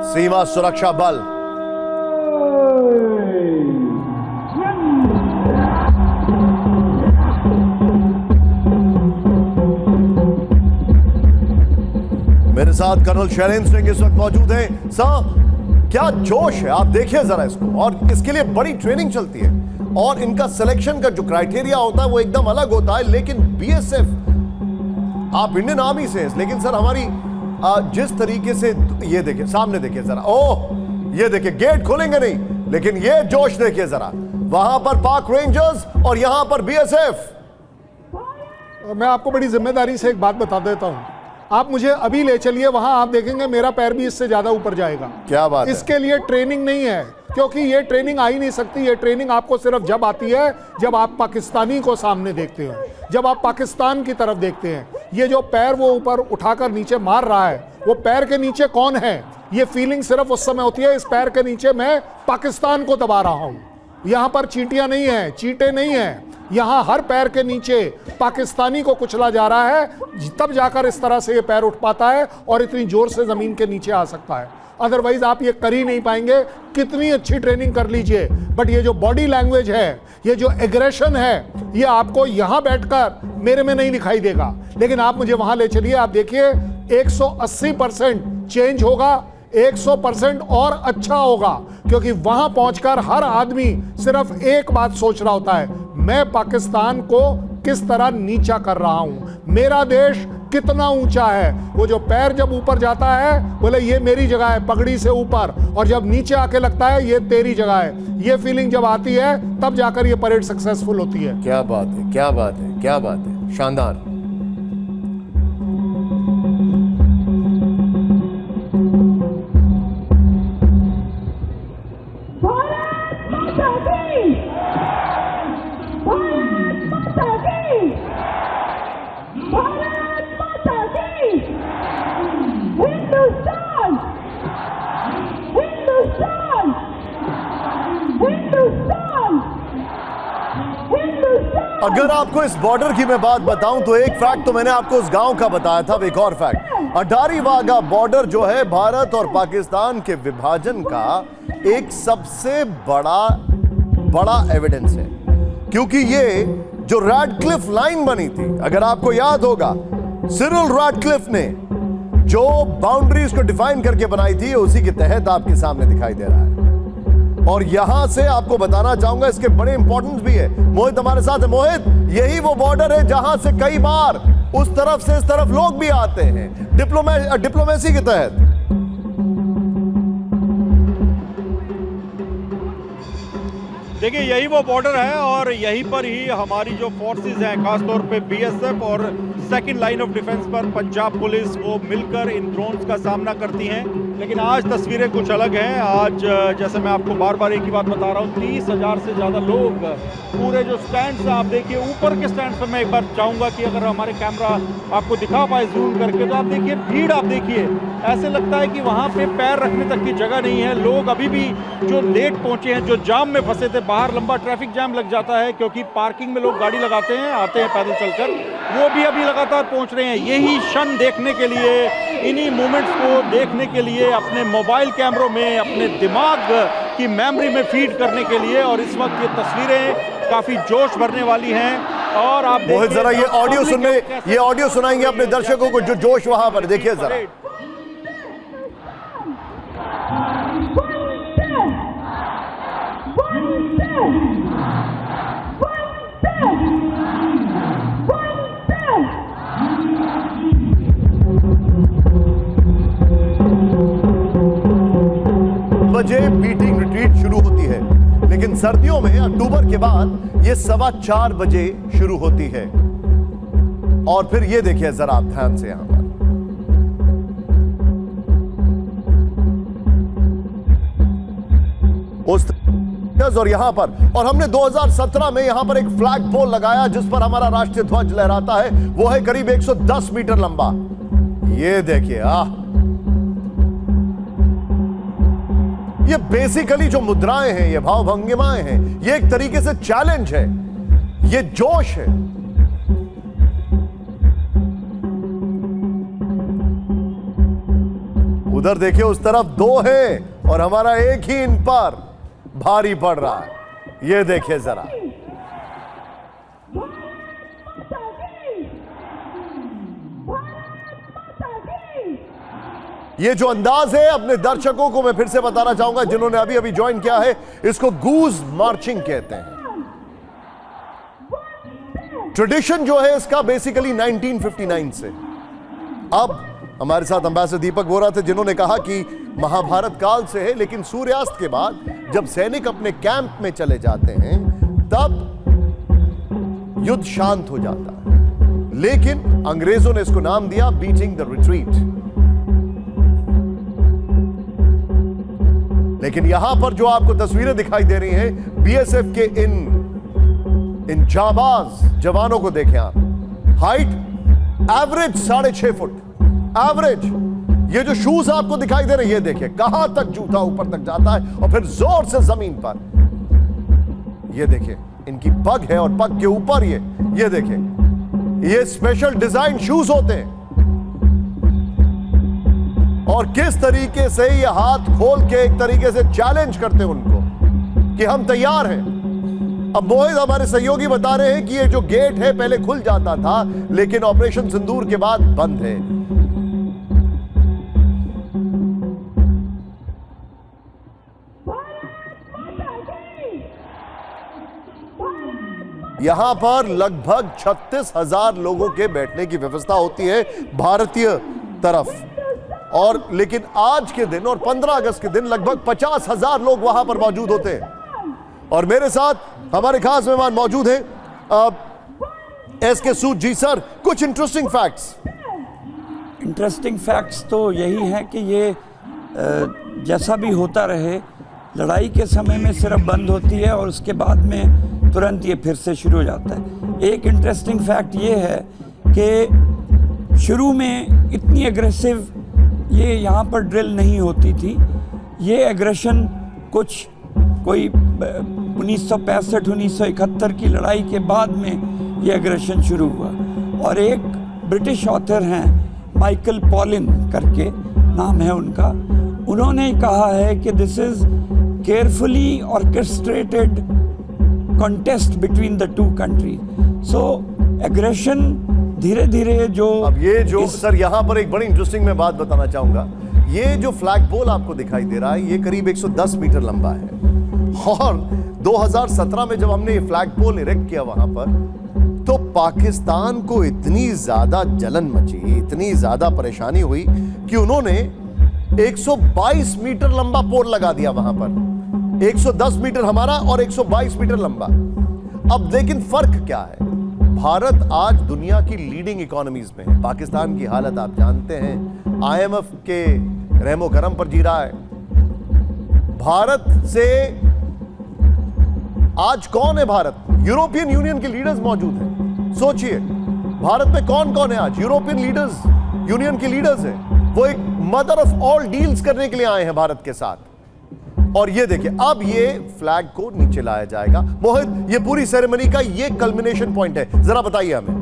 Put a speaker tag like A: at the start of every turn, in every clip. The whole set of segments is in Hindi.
A: सीमा सुरक्षा बल। मेरे साथ कर्नल शैलेंद्र सिंह इस वक्त मौजूद हैं। सर, क्या जोश है, आप देखिए जरा इसको, और इसके लिए बड़ी ट्रेनिंग चलती है और इनका सिलेक्शन का जो क्राइटेरिया होता है वो एकदम अलग होता है। लेकिन बीएसएफ, आप इंडियन आर्मी से हैं, लेकिन सर हमारी जिस तरीके से, ये देखिए सामने देखिए जरा, ओह ये देखिए गेट खोलेंगे नहीं, लेकिन ये जोश देखिए जरा, वहां पर पाक रेंजर्स और यहां पर बीएसएफ।
B: मैं आपको बड़ी जिम्मेदारी से एक बात बता देता हूं, आप मुझे अभी ले चलिए वहां, आप देखेंगे मेरा पैर भी इससे ज्यादा ऊपर जाएगा।
A: क्या बात है?
B: इसके लिए ट्रेनिंग नहीं है, क्योंकि ये ट्रेनिंग आ ही नहीं सकती। ये ट्रेनिंग आपको सिर्फ जब आती है जब आप पाकिस्तानी को सामने देखते हो, जब आप पाकिस्तान की तरफ देखते हैं। ये जो पैर वो ऊपर उठाकर नीचे मार रहा है, वो पैर के नीचे कौन है, ये फीलिंग सिर्फ उस समय होती है, इस पैर के नीचे मैं पाकिस्तान को दबा रहा हूं। यहां पर चींटियां नहीं है, चींटे नहीं है, यहां हर पैर के नीचे पाकिस्तानी को कुचला जा रहा है, तब जाकर इस तरह से ये पैर उठ पाता है और इतनी जोर से जमीन के नीचे आ सकता है। अदरवाइज आप ये कर ही नहीं पाएंगे, कितनी अच्छी ट्रेनिंग कर लीजिए। बट ये जो बॉडी लैंग्वेज है, ये जो एग्रेशन है, ये आपको यहां बैठकर मेरे में नहीं दिखाई देगा, लेकिन आप मुझे वहां ले चलिए, आप देखिए 180% चेंज होगा, 100% और अच्छा होगा, क्योंकि वहां पहुंचकर हर आदमी सिर्फ एक बात सोच रहा होता है, मैं पाकिस्तान को किस तरह नीचा कर रहा हूं, मेरा देश कितना ऊंचा है। वो जो पैर जब ऊपर जाता है, बोले ये मेरी जगह है, पगड़ी से ऊपर, और जब नीचे आके लगता है ये तेरी जगह है। ये फीलिंग जब आती है तब जाकर ये परेड सक्सेसफुल होती है।
A: क्या बात है, क्या बात है, क्या बात है, शानदार। अगर आपको इस बॉर्डर की मैं बात बताऊं तो एक फैक्ट तो मैंने आपको उस गांव का बताया था, अब एक और फैक्ट, अटारी वाघा बॉर्डर जो है भारत और पाकिस्तान के विभाजन का एक सबसे बड़ा एविडेंस है, क्योंकि ये जो रैडक्लिफ लाइन बनी थी, अगर आपको याद होगा, सिरिल रैडक्लिफ ने जो बाउंड्रीज को डिफाइन करके बनाई थी, उसी के तहत आपके सामने दिखाई दे रहा है। और यहां से आपको बताना चाहूंगा, इसके बड़े इंपॉर्टेंस भी है। मोहित हमारे साथ है। मोहित, यही वो बॉर्डर है जहां से कई बार उस तरफ से इस तरफ लोग भी आते हैं डिप्लोमेसी के तहत।
C: देखिए, यही वो बॉर्डर है और यहीं पर ही हमारी जो फोर्सेस हैं, खासतौर पे बीएसएफ और सेकंड लाइन ऑफ डिफेंस पर पंजाब पुलिस, वो मिलकर इन ड्रोन्स का सामना करती हैं। लेकिन आज तस्वीरें कुछ अलग हैं। आज जैसे मैं आपको बार बार एक ही बात बता रहा हूँ, 30,000 से ज़्यादा लोग पूरे जो स्टैंड्स हैं, आप देखिए ऊपर के स्टैंड पर, मैं एक बार चाहूँगा कि अगर हमारे कैमरा आपको दिखा पाए जूम करके, तो आप देखिए भीड़, आप देखिए ऐसे लगता है कि वहाँ पे पैर रखने तक की जगह नहीं है। लोग अभी भी जो लेट पहुँचे हैं, जो जाम में फंसे थे, बाहर लंबा ट्रैफिक जाम लग जाता है क्योंकि पार्किंग में लोग गाड़ी लगाते हैं, आते हैं पैदल चलकर, वो भी अभी लगातार पहुँच रहे हैं। यही क्षण देखने के लिए, इन्हीं मोमेंट्स को देखने के लिए, अपने मोबाइल कैमरों में, अपने दिमाग की मेमोरी में फीड करने के लिए। और इस वक्त ये तस्वीरें काफी जोश भरने वाली हैं। और आप
A: मोहित जरा ये ऑडियो सुनाएंगे अपने दर्शकों को, जो जोश वहां पर, देखिए जरा। बजे मीटिंग रिट्रीट शुरू होती है, लेकिन सर्दियों में अक्टूबर के बाद ये 4:15 बजे शुरू होती है। और फिर ये देखिए जरा आप ध्यान से, यहां पर उस और यहां पर, और हमने 2017 में यहां पर एक फ्लैग पोल लगाया जिस पर हमारा राष्ट्रीय ध्वज लहराता है। वो है करीब 110 मीटर लंबा। ये देखिए, ये बेसिकली जो मुद्राएं हैं, ये भाव भंगिमाएं हैं, ये एक तरीके से चैलेंज है, ये जोश है। उधर देखिए उस तरफ दो हैं और हमारा एक ही इन पर भारी पड़ रहा है। ये देखिए जरा, ये जो अंदाज है, अपने दर्शकों को मैं फिर से बताना चाहूंगा जिन्होंने अभी अभी ज्वाइन किया है, इसको गूज मार्चिंग कहते हैं। ट्रेडिशन जो है इसका बेसिकली 1959 से। अब हमारे साथ अंबेसडर दीपक बोरा थे जिन्होंने कहा कि महाभारत काल से है, लेकिन सूर्यास्त के बाद जब सैनिक अपने कैंप में चले जाते हैं तब युद्ध शांत हो जाता है। लेकिन अंग्रेजों ने इसको नाम दिया बीटिंग द रिट्रीट। लेकिन यहां पर जो आपको तस्वीरें दिखाई दे रही हैं बीएसएफ के इन जाबाज जवानों को देखें आप। Height average 6.5 foot average. ये जो शूज आपको दिखाई दे रहे हैं, ये देखिए कहां तक जूता ऊपर तक जाता है और फिर जोर से जमीन पर। ये देखिए इनकी पग है और पग के ऊपर ये देखिए ये स्पेशल डिजाइन शूज होते हैं। और किस तरीके से ये हाथ खोल के एक तरीके से चैलेंज करते हैं उनको कि हम तैयार हैं। अब मोहित हमारे सहयोगी बता रहे हैं कि ये जो गेट है पहले खुल जाता था, लेकिन ऑपरेशन सिंदूर के बाद बंद है। यहां पर लगभग 36,000 लोगों के बैठने की व्यवस्था होती है भारतीय तरफ। और लेकिन आज के दिन और 15 अगस्त के दिन लगभग 50,000 लोग वहां पर मौजूद होते हैं। और मेरे साथ हमारे खास मेहमान मौजूद हैं एसके सूद जी। सर, कुछ इंटरेस्टिंग फैक्ट्स।
D: इंटरेस्टिंग फैक्ट्स तो यही है कि ये जैसा भी होता रहे, लड़ाई के समय में सिर्फ बंद होती है और उसके बाद में तुरंत ये फिर से शुरू हो जाता है। एक इंटरेस्टिंग फैक्ट ये है कि शुरू में इतनी एग्रेसिव ये यहाँ पर ड्रिल नहीं होती थी। ये एग्रेशन कोई 1965-1971 की लड़ाई के बाद में ये एग्रेशन शुरू हुआ। और एक ब्रिटिश ऑथर हैं माइकल पॉलिन करके नाम है उनका, उन्होंने कहा है कि this is carefully orchestrated contest between the two country. So aggression धीरे धीरे जो
A: अब ये जो सर यहां पर एक बड़ी इंटरेस्टिंग मैं बात बताना चाहूंगा। ये जो फ्लैग पोल आपको दिखाई दे रहा है ये करीब 110 मीटर लंबा है। और 2017 में जब हमने ये फ्लैग पोल इरेक्ट किया वहां पर, तो पाकिस्तान को इतनी ज्यादा जलन मची, इतनी ज्यादा परेशानी हुई कि उन्होंने 122 मीटर लंबा पोल लगा दिया वहां पर। 110 मीटर हमारा और 122 मीटर लंबा। अब लेकिन फर्क क्या है, भारत आज दुनिया की लीडिंग इकोनॉमीज में है। पाकिस्तान की हालत आप जानते हैं, आईएमएफ के रहमो करम पर जी रहा है। भारत से आज कौन है भारत? यूरोपियन यूनियन के लीडर्स मौजूद हैं। सोचिए भारत में कौन कौन है आज? यूरोपियन लीडर्स, यूनियन के लीडर्स हैं। वो एक मदर ऑफ ऑल डील्स करने के लिए आए हैं भारत के साथ। और ये देखिए अब ये फ्लैग को नीचे लाया जाएगा। मोहित, ये पूरी सेरेमनी का ये कल्मिनेशन पॉइंट है, जरा बताइए हमें।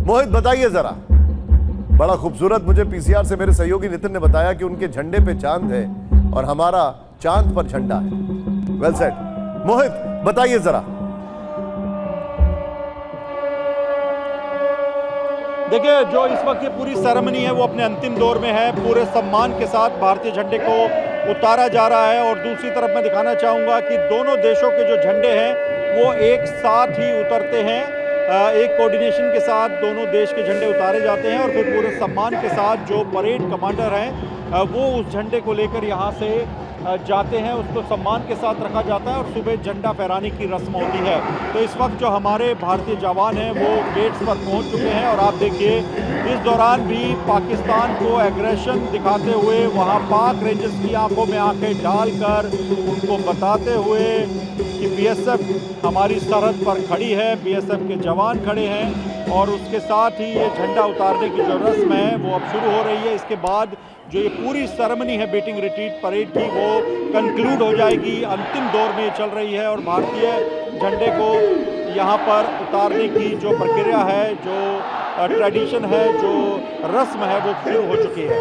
A: मोहित बताइए जरा। बड़ा खूबसूरत मुझे पीसीआर से मेरे सहयोगी नितिन ने बताया कि उनके झंडे पे चांद है और हमारा चांद पर झंडा है। Well said. मोहित बताइए जरा।
C: देखिए जो इस वक्त ये पूरी सेरेमनी है वो अपने अंतिम दौर में है। पूरे सम्मान के साथ भारतीय झंडे को उतारा जा रहा है। और दूसरी तरफ मैं दिखाना चाहूँगा कि दोनों देशों के जो झंडे हैं वो एक साथ ही उतरते हैं। एक कोऑर्डिनेशन के साथ दोनों देश के झंडे उतारे जाते हैं और फिर पूरे सम्मान के साथ जो परेड कमांडर हैं वो उस झंडे को लेकर यहाँ से जाते हैं, उसको सम्मान के साथ रखा जाता है और सुबह झंडा फहराने की रस्म होती है। तो इस वक्त जो हमारे भारतीय जवान हैं वो गेट्स पर पहुंच चुके हैं और आप देखिए इस दौरान भी पाकिस्तान को एग्रेशन दिखाते हुए वहां पाक रेंजर्स की आंखों में आंखें डालकर उनको बताते हुए कि बीएसएफ हमारी सरहद पर खड़ी है, बीएसएफ के जवान खड़े हैं। और उसके साथ ही ये झंडा उतारने की जो रस्म है वो अब शुरू हो रही है। इसके बाद जो ये पूरी सेरेमनी है बीटिंग रिट्रीट परेड की वो कंक्लूड हो जाएगी। अंतिम दौर में चल रही है और भारतीय झंडे को यहाँ पर उतारने की जो प्रक्रिया है, जो ट्रेडिशन है, जो रस्म है, वो शुरू हो चुकी है।